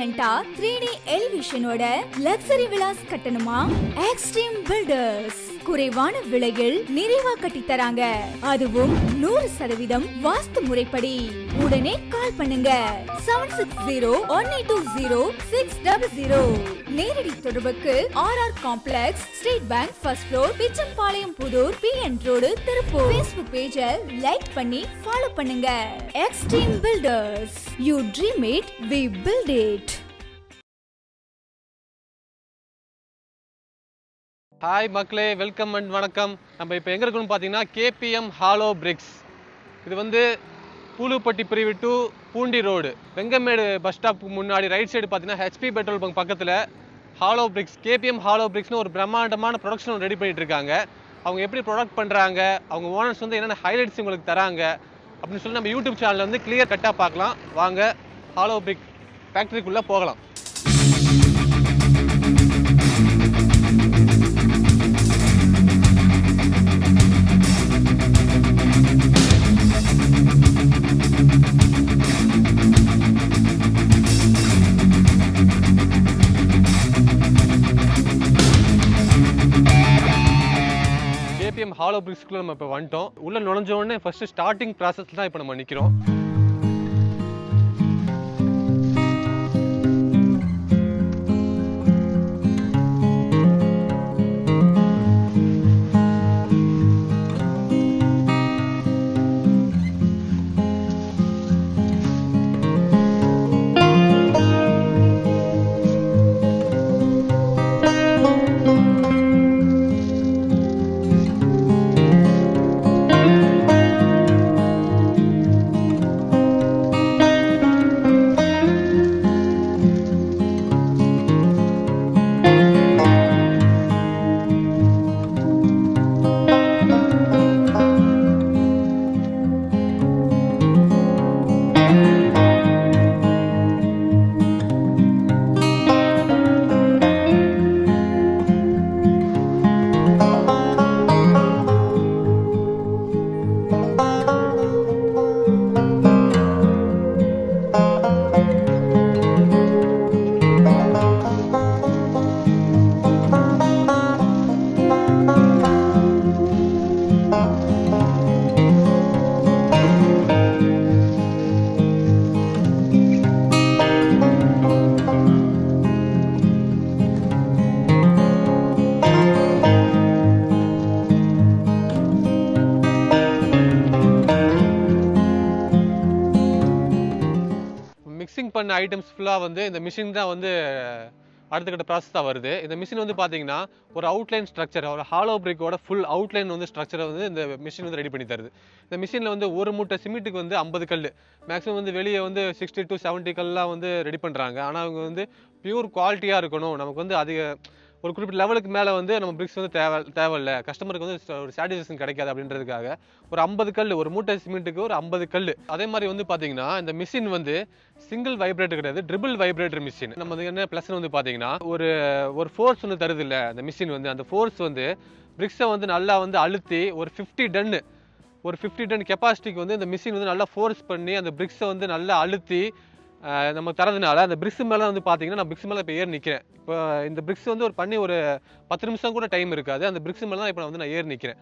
பர்மனெண்டா 3D எலிவேஷனோட luxury Vilas கட்டணுமா? Extreme filters குறைவான விலையில் நிறைவா கட்டி தராங்க. அதுவும் 100% வாஸ்து முறைப்படி. உடனே கால் பண்ணுங்க 7601820600. நேரடி தொடர்புக்கு RR complex, state bank first floor, Pichampalayam Puthur, PN road, Tiruppur. Facebook பேஜ லைக் பண்ணி ஃபாலோ பண்ணுங்க. Extreme builders, you dream it, we build it. Hi மக்களே, வெல்கம் அண்ட் வணக்கம். நம்ம இப்போ எங்கே இருக்கணும்னு பார்த்தீங்கன்னா KPM ஹாலோ பிரிக்ஸ். இது வந்து பூலுப்பட்டி பிரிவு to Poondi road, Vengamedu bus ஸ்டாப்புக்கு முன்னாடி ரைட் சைடு பார்த்தீங்கன்னா HP பெட்ரோல் பங்க் பக்கத்தில் ஹாலோ பிரிக்ஸ், KPM ஹாலோ பிரிக்ஸ்னு ஒரு பிரம்மாண்டமான ப்ரொடக்ஷன் ரெடி பண்ணிட்டு இருக்காங்க. அவங்க எப்படி ப்ரொடக்ட் பண்ணுறாங்க, அவங்க ஓனர்ஸ் வந்து என்னென்ன ஹைலைட்ஸ் உங்களுக்கு தராங்க அப்படின்னு சொல்லி நம்ம யூடியூப் சேனலில் வந்து கிளியர் கட்டாக பார்க்கலாம். வாங்க ஹாலோ பிரிக் ஃபேக்ட்ரிக்குள்ளே போகலாம். KPM ஹாலோ பிரிக்ஸ்க்குள்ள நம்ம இப்போ வந்துட்டோம். உள்ள நுழைஞ்ச உடனே ஃபர்ஸ்ட் ஸ்டார்டிங் ப்ராசஸ் தான் இப்போ நம்ம நிற்கிறோம். மிக்சிங் பண்ண ஐட்டம்ஸ் ஃபுல்லாக வந்து இந்த மிஷின் தான் வந்து அடுத்த கட்ட ப்ராசஸ் தான் வருது. இந்த மிஷின் வந்து பார்த்தீங்கன்னா ஒரு அவுட்லைன் ஸ்ட்ரக்சர், ஒரு ஹாலோ பிரிக்கோட ஃபுல் அவுட்லைன் வந்து ஸ்ட்ரக்சரை வந்து இந்த மிஷின் வந்து ரெடி பண்ணி தருது. இந்த மிஷினில் வந்து ஒரு மூட்டை சிமெண்ட்டுக்கு வந்து 50 கல், மேக்ஸிமம் வந்து வெளியே வந்து 60 to 70 கல்லாம் வந்து ரெடி பண்ணுறாங்க. ஆனால் அவங்க வந்து பியூர் குவாலிட்டியாக இருக்கணும், நமக்கு வந்து அதிக ஒரு குறிப்பிட்ட லெவலுக்கு மேலே வந்து நம்ம பிரிக்ஸ் வந்து தேவையில்லை, கஸ்டமருக்கு வந்து ஒரு சாட்டிஸ்ஃபேக்ஷன் கிடைக்காது அப்படின்றதுக்காக ஒரு 50 கல், ஒரு மூட்டை சிமெண்ட்டுக்கு ஒரு 50 கல். அதே மாதிரி வந்து பார்த்தீங்கன்னா இந்த மிஷின் வந்து சிங்கிள் வைப்ரேட்டர் கிடையாது, ட்ரிபிள் வைப்ரேட்டர் மிஷின். நம்ம வந்து என்ன ப்ளஸ் வந்து பார்த்தீங்கன்னா ஒரு ஃபோர்ஸ் வந்து தருது இல்லை அந்த மிஷின் வந்து, அந்த ஃபோர்ஸ் வந்து பிரிக்ஸை வந்து நல்லா வந்து அழுத்தி ஒரு 50 டன் கெப்பாசிட்டிக்கு வந்து இந்த மிஷின் வந்து நல்லா ஃபோர்ஸ் பண்ணி அந்த பிரிக்ஸை வந்து நல்லா அழுத்தி நம்ம தரதுனால அந்த பிரிக்ஸ் மேலே வந்து பார்த்தீங்கன்னா நான் பிரிக்ஸ் மேலே இப்போ ஏறி நிற்கிறேன். இப்போ இந்த பிரிக்ஸ் வந்து ஒரு 10 நிமிஷம் கூட டைம் இருக்காது, அந்த பிரிக்ஸ் மேலே தான் இப்போ நான் ஏறி நிற்கிறேன்.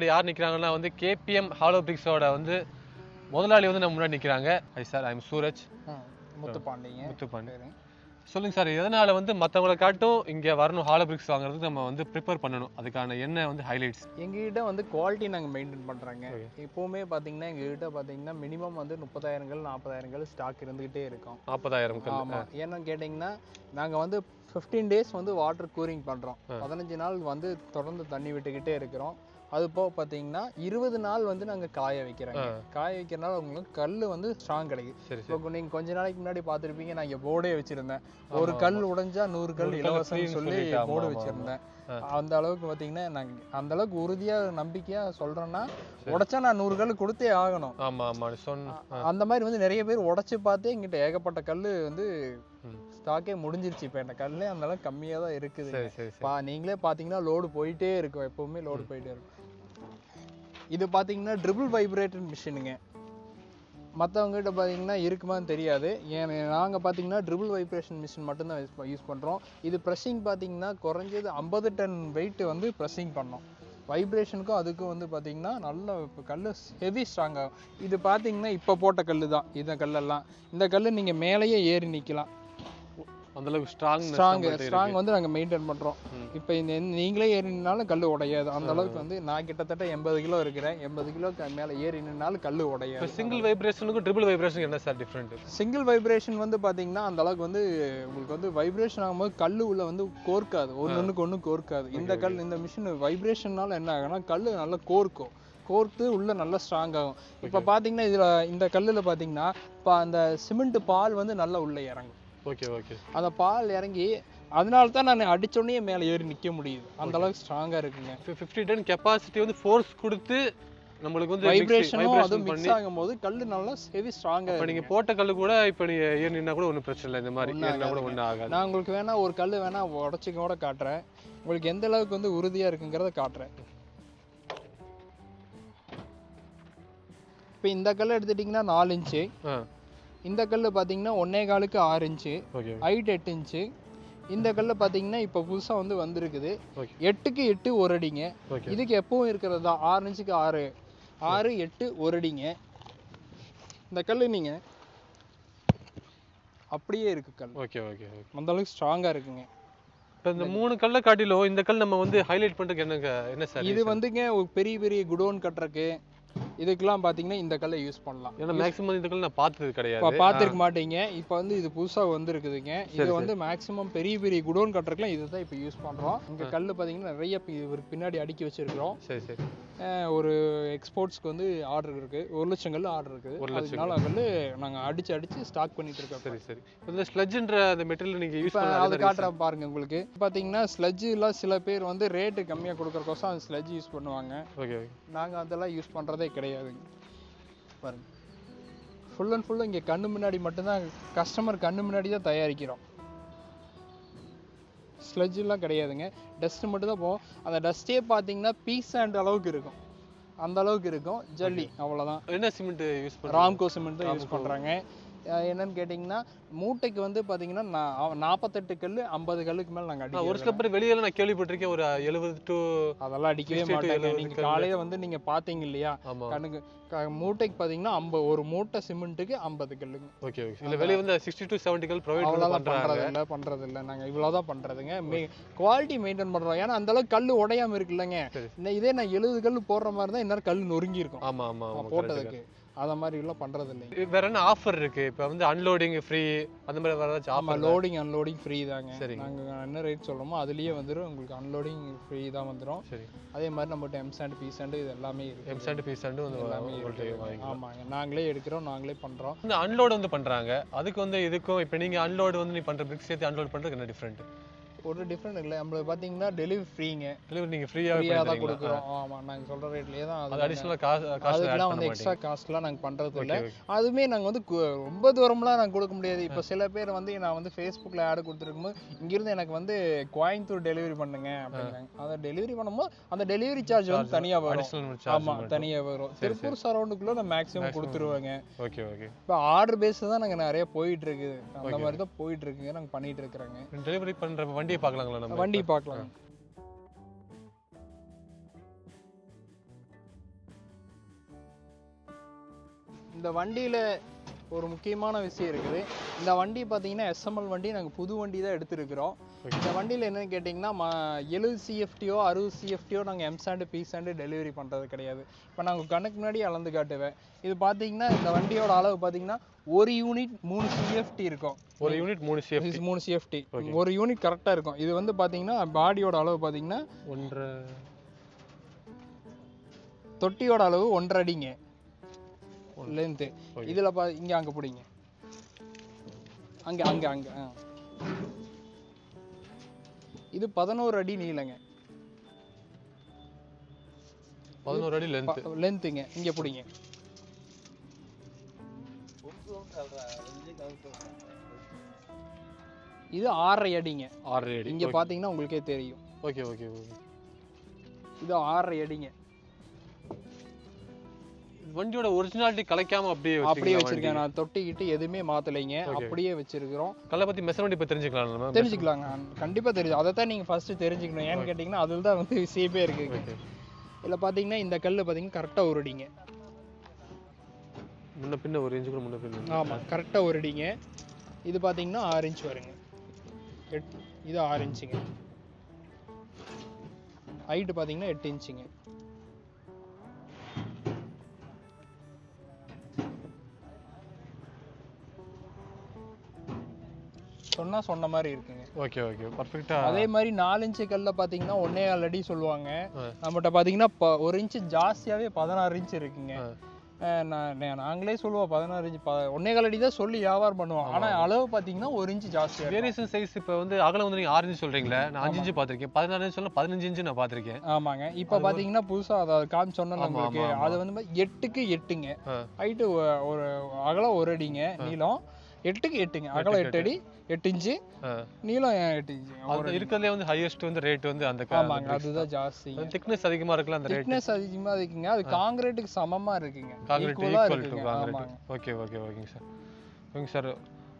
யார் நிற்கிறாங்கன்னா வந்து KPM ஹாலோ பிரிக்ஸோட வந்து முதலாளி வந்து நம்ம முன்னாடி நிற்கிறாங்க. Hi sir, I am Suraj Muthupandi. சொல்லுங்க சார், எதனால வந்து மற்றவங்களை காட்டும் இங்கே வரணும் ஹாலோ பிரிக்ஸ் வாங்குறதுக்கு நம்ம வந்து ப்ரிப்பேர் பண்ணணும், அதுக்கான என்ன வந்து ஹைலைட்ஸ்? எங்ககிட்ட வந்து குவாலிட்டி நாங்கள் மெயின்டைன் பண்ணுறாங்க. எப்போவுமே பார்த்தீங்கன்னா எங்ககிட்ட பார்த்தீங்கன்னா மினிமம் வந்து 30,000 40,000 ஸ்டாக் இருந்துகிட்டே இருக்கும். 40,000. ஆமாம். ஏன்னு கேட்டிங்கன்னா நாங்கள் வந்து 15 days வந்து வாட்டர் கூரிங் பண்ணுறோம். 15 நாள் வந்து தொடர்ந்து தண்ணி விட்டுக்கிட்டே இருக்கிறோம். அது போக பார்த்தீங்கன்னா 20 நாள் வந்து நாங்கள் காய வைக்கிறோங்க. காய வைக்கிறனால உங்களுக்கு கல் வந்து ஸ்ட்ராங் கிடைக்குது. இப்போ நீங்கள் கொஞ்ச நாளைக்கு முன்னாடி பார்த்துருப்பீங்க, நான் இங்கே போர்டே வச்சுருந்தேன். ஒரு கல் உடைஞ்சா 100 கல் இலவசம்னு சொல்லி போர்டு வச்சுருந்தேன். அந்த அளவுக்கு பார்த்தீங்கன்னா நாங்கள் அந்த அளவுக்கு உறுதியாக நம்பிக்கையாக சொல்கிறோன்னா, உடைச்சா நான் 100 கல் கொடுத்தே ஆகணும். அந்த மாதிரி வந்து நிறைய பேர் உடைச்சு பார்த்தே எங்கிட்ட ஏகப்பட்ட கல் வந்து ஸ்டாக்கே முடிஞ்சிருச்சு. இப்போ இந்த கல்லே அந்த அளவுக்கு கம்மியாக தான் இருக்குது. நீங்களே பார்த்தீங்கன்னா லோடு போயிட்டே இருக்கும், எப்பவுமே லோடு போயிட்டே இருக்கும். இது பார்த்தீங்கன்னா ட்ரிபிள் வைப்ரேட்டர் மிஷினுங்க. மற்றவங்ககிட்ட பார்த்தீங்கன்னா இருக்குமான்னு தெரியாது. நாங்கள் பார்த்தீங்கன்னா ட்ரிபிள் வைப்ரேஷன் மிஷின் மட்டும்தான் யூஸ் பண்ணுறோம். இது ப்ரெஸ்ஸிங் பார்த்தீங்கன்னா குறைஞ்சது 50 டன் வெயிட் வந்து ப்ரெஸ்ஸிங் பண்ணோம். வைப்ரேஷனுக்கும் அதுக்கும் வந்து பார்த்தீங்கன்னா நல்ல கல் ஹெவி ஸ்ட்ராங் ஆகும். இது பார்த்தீங்கன்னா இப்போ போட்ட கல் தான். இந்த கல்லெல்லாம் இந்த கல் நீங்கள் மேலேயே ஏறி நிற்கலாம். அந்தளவுக்கு ஸ்ட்ராங் வந்து நாங்கள் மெயின்டைன் பண்ணுறோம். இப்போ நீங்களே ஏறினாலும் கல் உடையாது. அந்த அளவுக்கு வந்து நான் கிட்டத்தட்ட 80 கிலோ இருக்கிறேன். 80 கிலோக்கு மேலே ஏறினாலும் கல் உடையாது. சிங்கிள் வைப்ரேஷனுக்கும் ட்ரிபிள் வைப்ரேஷன் என்ன சார் டிஃப்ரெண்ட்? சிங்கிள் வைப்ரேஷன் வந்து பார்த்தீங்கன்னா அந்த அளவுக்கு வந்து உங்களுக்கு வந்து வைப்ரேஷன் ஆகும்போது கல் உள்ள வந்து கோர்க்காது, ஒன்றுக்கு ஒன்று கோர்க்காது. இந்த மிஷின் வைப்ரேஷன்னால என்ன ஆகுனா கல் நல்லா கோர்த்து உள்ள நல்லா ஸ்ட்ராங் ஆகும். இப்போ பார்த்தீங்கன்னா இதில் இந்த கல்லில் பார்த்தீங்கன்னா இப்போ அந்த சிமெண்ட் பால் வந்து நல்லா உள்ளே இறங்கும். அந்த பால் இறங்கி அதனால தான் நான் அடிச்சோடனே மேலே ஏறி நிற்க முடியுது. அந்த அளவுக்கு ஸ்ட்ராங்காக இருக்குங்க. 50 டன் கெப்பாசிட்டி வந்து ஃபோர்ஸ் கொடுத்து நம்மளுக்கு வந்து வைப்ரேஷனும் அது மிக்ஸ் ஆகும்போது கல் நல்லா ஹெவி ஸ்ட்ராங்காக. இப்போ நீங்கள் போட்ட கல் கூட இப்போ நீங்கள் ஏறினா கூட ஒன்றும் பிரச்சனை இல்லை, இந்த மாதிரி ஏறினா கூட ஒன்றும் ஆகாது. நான் உங்களுக்கு வேணா ஒரு கல் வேணா உடச்சி கூட காட்டுறேன், உங்களுக்கு எந்த அளவுக்கு வந்து உறுதியாக இருக்குங்கிறத காட்டுறேன். இப்போ இந்த கல் எடுத்துட்டிங்கன்னா 4 இன்ச்சு, இந்த கல் பார்த்தீங்கன்னா 1.25க்கு 6 இன்ச்சு, ஹைட் 8 இன்ச்சு. இந்த கல் பார்த்தீங்கன்னா இப்போ புதுசாக வந்து வந்திருக்குது 8க்கு 8 1 அடிங்க. இதுக்கு எப்பவும் இருக்கிறது தான் 6 இன்ச்சுக்கு 6 8 1 அடிங்க. இந்த கல் நீங்கள் அப்படியே இருக்கு கல். அந்த அளவுக்கு ஸ்ட்ராங்காக இருக்குங்க. இப்போ இந்த 3 கல்லை காட்டிலும் இந்த கல் நம்ம வந்து ஹைலைட் பண்ணுறதுக்கு என்ன சார்? இது வந்துங்க பெரிய பெரிய குடோன் கட்டுறக்கு இதுக்கெல்லாம் பார்த்தீங்கன்னா இந்த கல்லை யூஸ் பண்ணலாம். ஏன்னா மேக்ஸிமம் இந்த கல் நான் பார்த்தது கிடையாது. பார்த்துருக்க மாட்டீங்க. இப்போ வந்து இது புதுசாக வந்துருக்குதுங்க. இது வந்து மேக்ஸிமம் பெரிய பெரிய குடோன் கட்டுறதுக்குலாம் இது தான் இப்போ யூஸ் பண்ணுறோம். இங்கே கல் பார்த்தீங்கன்னா நிறைய பின்னாடி அடுக்கி வச்சிருக்கிறோம். ஒரு எக்ஸ்போர்ட்ஸ்க்கு வந்து ஆர்டர் இருக்குது. 1 லட்சம் கல் ஆர்டர் இருக்குது. 1 லட்சம் கல் நாங்கள் அடிச்சு ஸ்டாக் பண்ணிட்டு இருக்கோம். சரி. இந்த ஸ்லட்ஜ்ன்ற அந்த மெட்டீரியல் நீங்கள் யூஸ் பண்ண அதை காட்டுறேன் பாருங்க. உங்களுக்கு பார்த்தீங்கன்னா ஸ்லட்ஜில் சில பேர் வந்து ரேட்டு கம்மியாக கொடுக்குறக்கோசம் அந்த ஸ்லட்ஜ் யூஸ் பண்ணுவாங்க. நாங்கள் அதெல்லாம் யூஸ் பண்ணுறதே கிடையாதுங்க. பாருங்க, ஃபுல் அண்ட் ஃபுல்லாக இங்கே கண்ணு முன்னாடி மட்டும்தான், கஸ்டமர் கண்ணு முன்னாடி தான் தயாரிக்கிறோம். ஸ்லட்ஜெலாம் கிடையாதுங்க. டஸ்ட்டு மட்டும் தான் போகும். அந்த டஸ்ட்டே பார்த்தீங்கன்னா பீஸ் அண்ட் அளவுக்கு இருக்கும், அந்த அளவுக்கு இருக்கும். ஜல்லி அவ்வளோதான். என்ன சிமெண்ட் யூஸ் பண்ணுறாங்க? ராம்கோ சிமெண்ட் தான் யூஸ் பண்ணுறாங்க. என்னன்னு கேட்டிங்கன்னா மூட்டைக்கு வந்து பார்த்தீங்கன்னா 48 கல் 50 கல்லுக்கு மேலே நாங்கள் அடிக்கிறோம். ஒரு சில பேர் வெளியில நான் கேள்விப்பட்டிருக்கேன் ஒரு 70 to அதெல்லாம் அடிக்கவே மாட்டாங்க. நீங்கள் காலையில் வந்து நீங்கள் பார்த்தீங்க இல்லையா, கணக்கு மூட்டைக்கு பார்த்தீங்கன்னா ஒரு மூட்டை சிமெண்ட்டுக்கு 50 கல்லுங்க. இல்லை வெளியே வந்து 60 to 70 கல் ப்ரொவைட் பண்ணுறதில்ல. நாங்கள் இவ்வளோதான் பண்ணுறதுங்க. குவாலிட்டி மெயின்டைன் பண்ணுறோம். ஏன்னா அந்த அளவுக்கு கல் உடையாமல் இருக்குல்லங்க. இதே நான் 70 கல் போடுற மாதிரி தான் இன்னொரு கல் நொறுங்கி இருக்கும். ஆமாம் போட்டதுக்கு அத மாதிரி எல்லாம் பண்றது இல்லை. வேற என்ன ஆஃபர் இருக்கு? இப்போ வந்து அன்லோடிங் ஃப்ரீ அந்த மாதிரி வேற ஏதாச்சும் ஆஃபர்? லோடிங் அன்லோடிங் ஃப்ரீ தாங்க. நாங்க என்ன ரேட் சொல்றோமோ அதுலயே வந்துரும். உங்களுக்கு அன்லோடிங் ஃப்ரீ தான் வந்துரும். அதே மாதிரி நம்மகிட்ட எம்சாண்ட் பீசாண்ட் இது எல்லாமே இருக்கு. எம்சாண்ட் பீசாண்ட் வந்து எல்லாமே இருக்கு. ஆமாங்க, நாங்களே எடுக்கிறோம், நாங்களே பண்றோம். இந்த அன்லோட் வந்து பண்றாங்க, அதுக்கு வந்து இதுக்கும் இப்போ நீங்க அன்லோட் வந்து நீ பண்ற பிரிக்ஸ் சேர்த்து அன்லோட் பண்றதுக்கு என்ன டிஃபரெண்ட்? ஒரு டிஃபரெண்ட் இல்லை. நம்மளுக்கு பார்த்தீங்கன்னா டெலிவரி ஃப்ரீங்க. டெலிவரி நீங்கள் ஃப்ரீயாக தான் கொடுக்குறோம். ஆமாம், நாங்கள் சொல்கிற ரேட்லேயே தான். அது அடிஷ்னல் காஸ்ட்லாம் வந்து எக்ஸ்ட்ரா காஸ்ட்லாம் நாங்கள் பண்ணுறது இல்லை. அதுவுமே நாங்கள் வந்து ரொம்ப தூரம்லாம் நாங்கள் கொடுக்க முடியாது. இப்போ சில பேர் வந்து நான் வந்து ஃபேஸ்புக்கில் ஆடு கொடுத்துருக்கும்போது இங்கேருந்து எனக்கு வந்து கோயம்புத்தூர் டெலிவரி பண்ணுங்க அப்படிங்கிறாங்க. அதை டெலிவரி பண்ணும்போது அந்த டெலிவரி சார்ஜ் வந்து தனியாக வரும். ஆமாம், தனியாக வரும். திருப்பூர் சரௌண்டுக்குள்ளே நான் மேக்ஸிமம் கொடுத்துருவேங்க. இப்போ ஆர்டர் பேஸ் தான் நாங்கள் நிறைய போயிட்டு இருக்குது. அந்த மாதிரி தான் போயிட்டு இருக்குங்க. நாங்கள் பண்ணிட்டு இருக்கிறோங்க. டெலிவரி பண்ணுற வண்டி பார்க்கலாங்களா? நம்ம வண்டி பார்க்கலாம். இந்த வண்டியில ஒரு முக்கியமான விஷயம் இருக்குது. இந்த வண்டி பார்த்தீங்கன்னா எஸ்எம்எல் வண்டி நாங்கள் புது வண்டி தான் எடுத்துருக்கிறோம். இந்த வண்டியில் என்னென்னு கேட்டிங்கன்னா 70 சிஎஃப்டியோ 60 சிஎஃப்டியோ நாங்கள் எம்சாண்டு பிசாண்டு டெலிவரி பண்ணுறது கிடையாது. இப்போ நாங்கள் கணக்கு முன்னாடி அளந்து காட்டுவேன். இது பார்த்தீங்கன்னா இந்த வண்டியோட அளவு பார்த்தீங்கன்னா 1 யூனிட் 3 சிஎஃப்டி இருக்கும். 1 யூனிட் 3 சிஎஃப்டி 1 யூனிட் கரெக்டாக இருக்கும். இது வந்து பார்த்தீங்கன்னா பாடியோட அளவு பார்த்தீங்கன்னா 1.5 தொட்டியோட அளவு 1.5 அடிங்க லென்த்து. இதில் இங்கே அங்கே பிடிங்க, அங்கே அங்கே அங்கே இது 11 அடி நீளங்க. 11 அடி லென்த்துங்க. இங்கே பிடிங்க. இது 6.5 அடிங்க. 6.5 அடி. இங்கே பார்த்தீங்கன்னா உங்களுக்கே தெரியும். Okay okay okay. இது 6.5 அடிங்க. வண்டியோட ஒரிஜினாலிட்டி கலைக்காம அப்படியே வச்சிருக்கேன். நான் தொட்டிக்கிட்டு எதுவுமே மாத்தலைங்க, அப்படியே வச்சிருக்கிறோம். கல்லை பத்தி மெஷர் வண்டி பத்தி தெரிஞ்சுக்கலாம். தெரிஞ்சுக்கலாங்க, கண்டிப்பா தெரியும். அதை தான் நீங்க ஃபர்ஸ்ட் தெரிஞ்சுக்கணும். ஏன்னு கேட்டீங்கன்னா அதில் தான் வந்து விஷயமே இருக்கு. இதில் பார்த்தீங்கன்னா இந்த கல் பார்த்தீங்கன்னா கரெக்டாக 1 அடிங்க. முன்ன பின்ன 1 இன்ச்சு கூட முன்ன பின்ன. ஆமாம், கரெக்டாக 1 அடிங்க. இது பார்த்தீங்கன்னா 6 இன்ச் வருங்க. இது 6 இன்ச்சுங்க. ஹைட்டு பார்த்தீங்கன்னா 8 இன்ச்சுங்க. சொன்ன மாதிரி இருக்குங்க. ஓகே ஓகே, பர்ஃபெக்ட்டா. அதே மாதிரி 4 இன்ச் கல்ல பாத்தீங்கன்னா 1.4 அடி சொல்லுவாங்க. நம்மகிட்ட பாத்தீங்கன்னா 1 இன்ச் ஜாஸ்தியாவே 16 இன்ச் இருக்குங்க. நாங்களே சொல்லுவோம் 16 இன்ச் 1.4 அடி தான் சொல்லி வியாபாரம் பண்ணுவோம். ஆனா அளவு பாத்தீங்கன்னா 1 இன்ச் ஜாஸ்தியா. வேரியேஷன் சைஸ் இப்போ வந்து அகலம் வந்து நீங்க 6 இன்ச் சொல்றீங்களா? நான் 5 இன்ச் பாத்திருக்கேன். 16 இன்ச் சொல்ல 15 இன்ச் நான் பாத்திருக்கேன். ஆமாங்க. இப்போ பாத்தீங்கன்னா புதுசா அத காமி சொன்னேன் உங்களுக்கு. அது வந்து 8க்கு 8ங்க. ஹைட் ஒரு அகலம் 1 அடிங்க, நீளம் 8க்கு 8ங்க. அகலம் 8 அடி 8 இன்ச், நீளம் 8 இன்ச். அது இருக்கறதுல வந்து ஹையஸ்ட் வந்து ரேட் வந்து அந்த ஆமாங்க, அதுதான் ஜாஸ்தி. திக்னஸ் அதிகமா இருக்குல, அந்த ரேட் திக்னஸ் அதிகமா இருக்குங்க. அது கான்கிரீட்டுக்கு சமமா இருக்குங்க. Concrete equal to concrete. Okay okay ஓகேங்க சார். ஓகே சார்,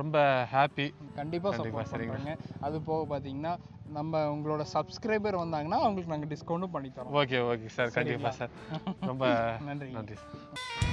ரொம்ப ஹாப்பி. கண்டிப்பா சப்போர்ட் பண்ணுங்க. அது போக பாத்தீங்கன்னா நம்ம உங்களோட சப்ஸ்கிரைபர் வந்தாங்கன்னா அவங்களுக்கு நாங்க டிஸ்கவுண்ட் பண்ணி தரோம். ஓகே ஓகே சார், கண்டிப்பா சார். ரொம்ப நன்றி சார்.